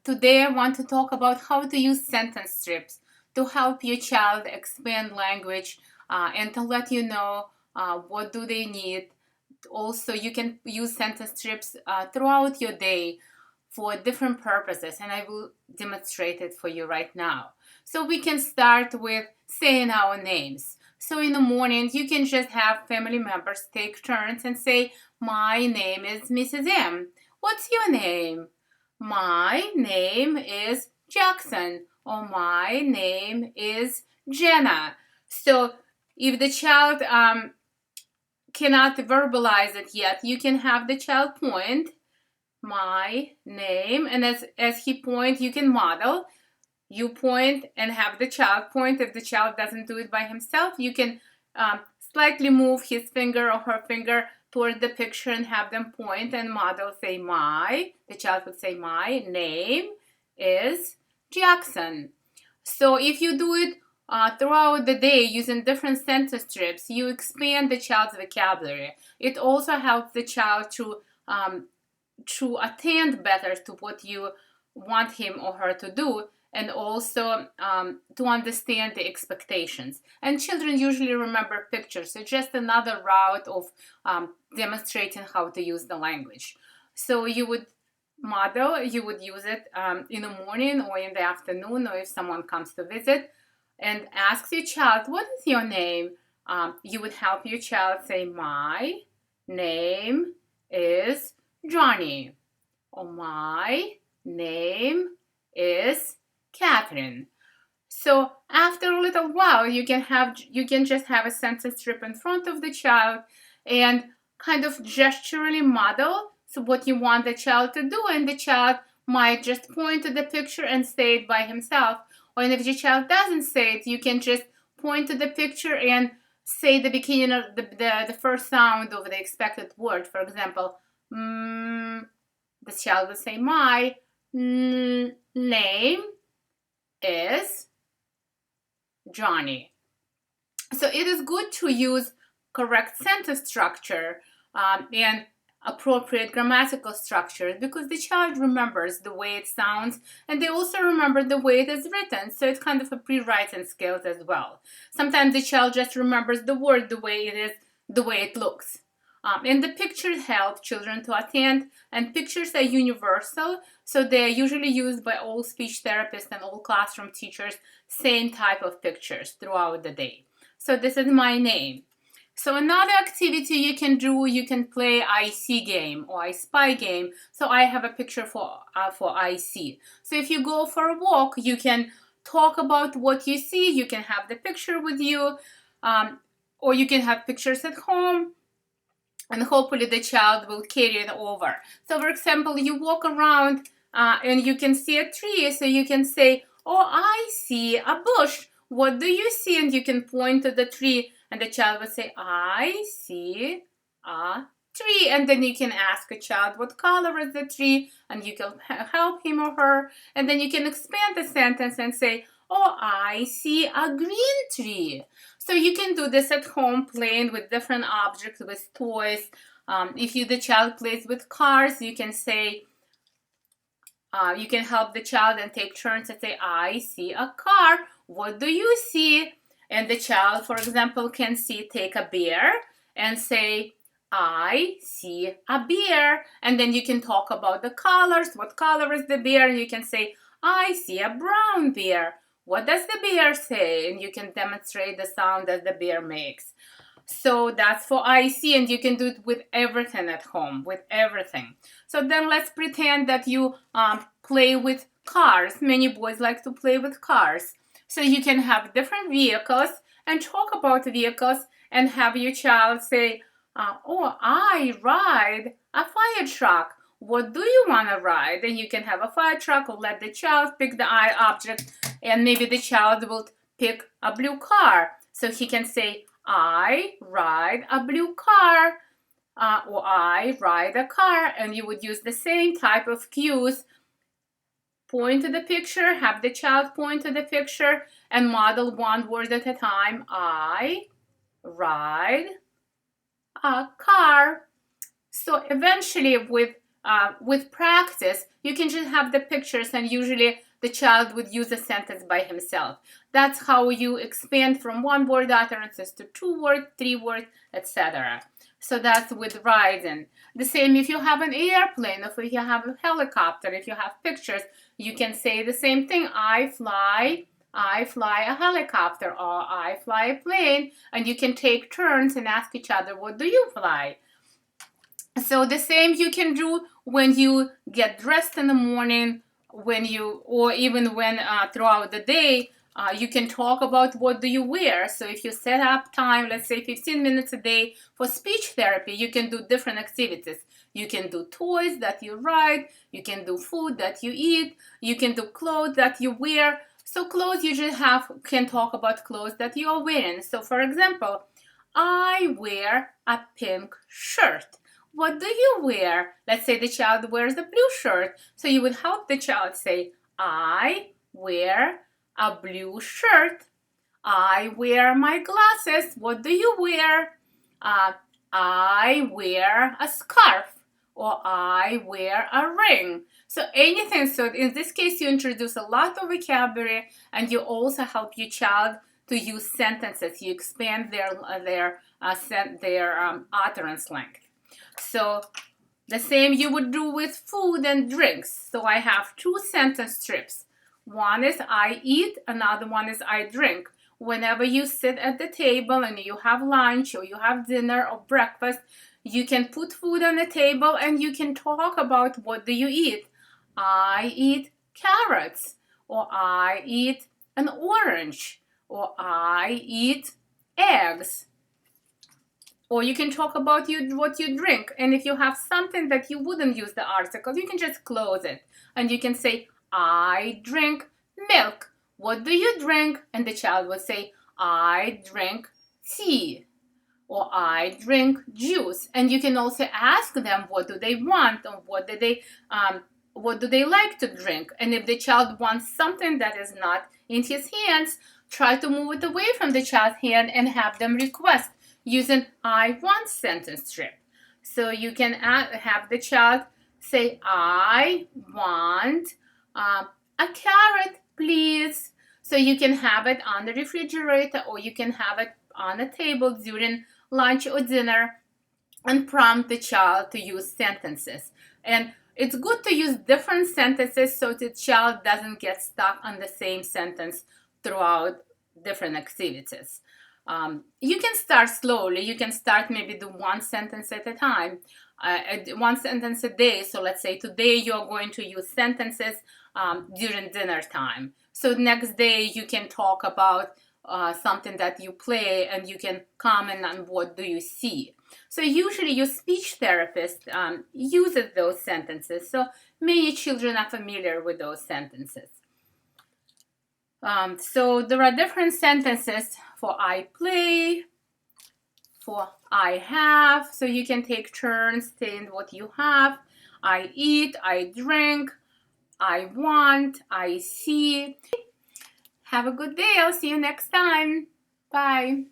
Today I want to talk about how to use sentence strips to help your child expand language and to let you know what do they need. Also, you can use sentence strips throughout your day for different purposes, and I will demonstrate it for you right now. So we can start with saying our names. So in the morning, you can just have family members take turns and say, "My name is Mrs. M. What's your name?" "My name is Jackson," or "My name is Jenna." So if the child cannot verbalize it yet, you can have the child point, "My name," and as he points, you can model. You point and have the child point. If the child doesn't do it by himself, you can slightly move his finger or her finger toward the picture and have them point and model, say the child would say, "My name is Jackson." So if you do it throughout the day using different sentence strips, you expand the child's vocabulary. It also helps the child to attend better to what you want him or her to do, and also to understand the expectations. And children usually remember pictures, so just another route of demonstrating how to use the language. So you would you would use it in the morning or in the afternoon, or if someone comes to visit and asks your child, "What is your name?" You would help your child say, "My name is Johnny," or "My name is Catherine." So after a little while, you can just have a sentence strip in front of the child and kind of gesturally model what you want the child to do, and the child might just point to the picture and say it by himself. Or if your child doesn't say it, you can just point to the picture and say the beginning of the first sound of the expected word. For example, the child will say, "My name is Johnny." So it is good to use correct sentence structure and appropriate grammatical structure, because the child remembers the way it sounds, and they also remember the way it is written. So it's kind of a pre-writing skills as well. Sometimes the child just remembers the word the way it is, the way it looks. And the pictures help children to attend, and pictures are universal, so they're usually used by all speech therapists and all classroom teachers, same type of pictures throughout the day. So this is my name. So another activity you can do, you can play I see game or I spy game. So I have a picture for I see. So if you go for a walk, you can talk about what you see. You can have the picture with you, or you can have pictures at home, and hopefully the child will carry it over. So for example, you walk around and you can see a tree, so you can say, "Oh, I see a bush. What do you see?" And you can point to the tree, and the child will say, "I see a tree." And then you can ask a child, "What color is the tree?" And you can help him or her. And then you can expand the sentence and say, "Oh, I see a green tree." So you can do this at home, playing with different objects, with toys. If the child plays with cars, you can say, you can help the child and take turns and say, "I see a car. What do you see?" And the child, for example, can take a bear and say, "I see a bear." And then you can talk about the colors. What color is the bear? And you can say, "I see a brown bear. What does the bear say?" And you can demonstrate the sound that the bear makes. So that's for I see, and you can do it with everything at home, with everything. So then let's pretend that you play with cars. Many boys like to play with cars. So you can have different vehicles and talk about vehicles and have your child say, "Oh, I ride a fire truck. What do you want to ride?" And you can have a fire truck, or let the child pick the I object, and maybe the child will pick a blue car. So he can say, "I ride a blue car," or "I ride a car," and you would use the same type of cues. Point to the picture, have the child point to the picture, and model one word at a time. I ride a car. So eventually, with with practice, you can just have the pictures, and usually the child would use a sentence by himself. That's how you expand from one word utterances to 2 words, 3 words, etc. So that's with riding. The same if you have an airplane, or if you have a helicopter, if you have pictures, you can say the same thing. I fly a helicopter, or I fly a plane, and you can take turns and ask each other, what do you fly? So the same you can do when you get dressed in the morning, or even when throughout the day, you can talk about what do you wear. So if you set up time, let's say 15 minutes a day for speech therapy, you can do different activities. You can do toys that you ride, you can do food that you eat, you can do clothes that you wear. So clothes you just can talk about clothes that you are wearing. So for example, I wear a pink shirt. What do you wear? Let's say the child wears a blue shirt. So you would help the child say, I wear a blue shirt. I wear my glasses. What do you wear? I wear a scarf, or I wear a ring. So anything. So in this case, you introduce a lot of vocabulary, and you also help your child to use sentences. You expand their utterance length. So the same you would do with food and drinks. So I have 2 sentence strips. One is I eat, another one is I drink. Whenever you sit at the table and you have lunch, or you have dinner or breakfast, you can put food on the table and you can talk about what do you eat. I eat carrots, or I eat an orange, or I eat eggs. Or you can talk about what you drink. And if you have something that you wouldn't use the article, you can just close it. And you can say, I drink milk. What do you drink? And the child will say, I drink tea, or I drink juice. And you can also ask them what do they want, or what do they like to drink. And if the child wants something that is not in his hands, try to move it away from the child's hand and have them request using I want sentence strip. So you can have the child say, I want a carrot, please. So you can have it on the refrigerator, or you can have it on a table during lunch or dinner, and prompt the child to use sentences. And it's good to use different sentences so the child doesn't get stuck on the same sentence throughout different activities. You can start slowly. You can start maybe do 1 sentence at a time, 1 sentence a day. So let's say today you're going to use sentences during dinner time. So next day you can talk about something that you play, and you can comment on what do you see. So usually your speech therapist uses those sentences. So many children are familiar with those sentences. So there are different sentences for I play, for I have. So you can take turns saying what you have. I eat, I drink, I want, I see. Have a good day. I'll see you next time. Bye.